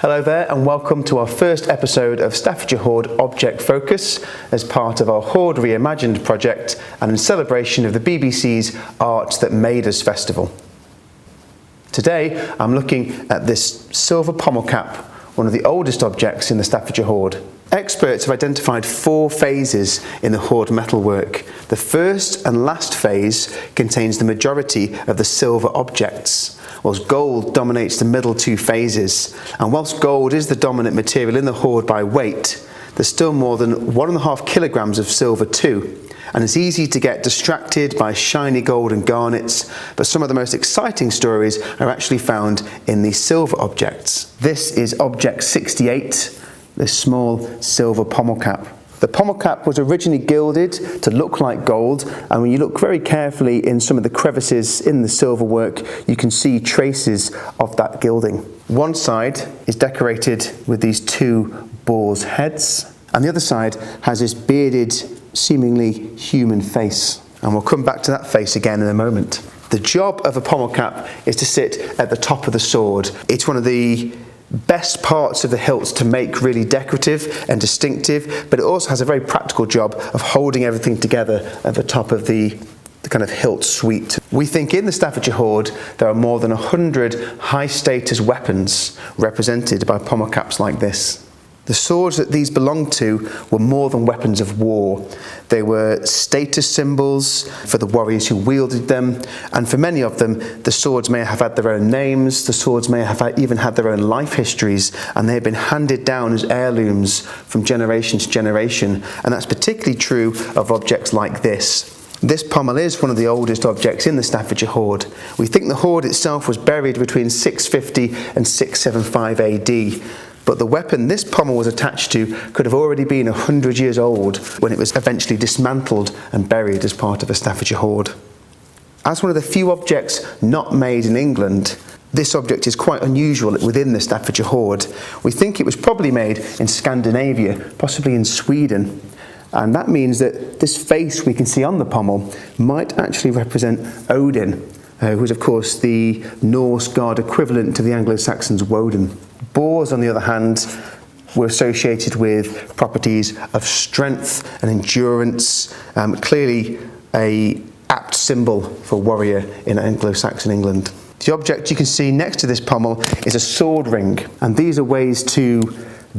Hello there and welcome to our first episode of Staffordshire Hoard Object Focus as part of our Hoard Reimagined project and in celebration of the BBC's Art That Made Us festival. Today I'm looking at this silver pommel cap, one of the oldest objects in the Staffordshire Hoard. Experts have identified 4 phases in the Hoard metalwork. The first and last phase contains the majority of the silver objects, whilst gold dominates the middle 2 phases. And whilst gold is the dominant material in the Hoard by weight, there's still more than 1.5 kilograms of silver too. And it's easy to get distracted by shiny gold and garnets, but some of the most exciting stories are actually found in these silver objects. This is object 68, this small silver pommel cap. The pommel cap was originally gilded to look like gold, and when you look very carefully in some of the crevices in the silver work, you can see traces of that gilding. One side is decorated with these 2 boar's heads, and the other side has this bearded, seemingly human face. And we'll come back to that face again in a moment. The job of a pommel cap is to sit at the top of the sword. It's one of the best parts of the hilts to make really decorative and distinctive, but it also has a very practical job of holding everything together at the top of the kind of hilt suite. We think in the Staffordshire Hoard there are more than 100 high status weapons represented by pommel caps like this. The swords that these belonged to were more than weapons of war. They were status symbols for the warriors who wielded them, and for many of them, the swords may have had their own names, the swords may have even had their own life histories, and they have been handed down as heirlooms from generation to generation, and that's particularly true of objects like this. This pommel is one of the oldest objects in the Staffordshire Hoard. We think the hoard itself was buried between 650 and 675 AD. But the weapon this pommel was attached to could have already been 100 years old when it was eventually dismantled and buried as part of a Staffordshire Hoard. As one of the few objects not made in England, this object is quite unusual within the Staffordshire Hoard. We think it was probably made in Scandinavia, possibly in Sweden. And that means that this face we can see on the pommel might actually represent Odin, who is of course the Norse god equivalent to the Anglo-Saxons Woden. Boars, on the other hand, were associated with properties of strength and endurance, clearly an apt symbol for warrior in Anglo-Saxon England. The object you can see next to this pommel is a sword ring, and these are ways to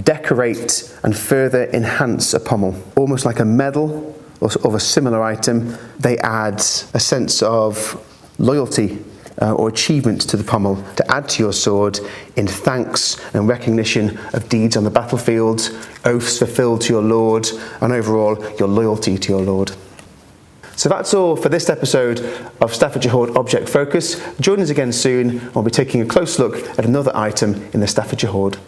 decorate and further enhance a pommel. Almost like a medal of a similar item, they add a sense of loyalty or achievement to the pommel to add to your sword in thanks and recognition of deeds on the battlefield, oaths fulfilled to your lord, and overall your loyalty to your lord. So that's all for this episode of Staffordshire Hoard Object Focus. Join us again soon. We'll be taking a close look at another item in the Staffordshire Hoard.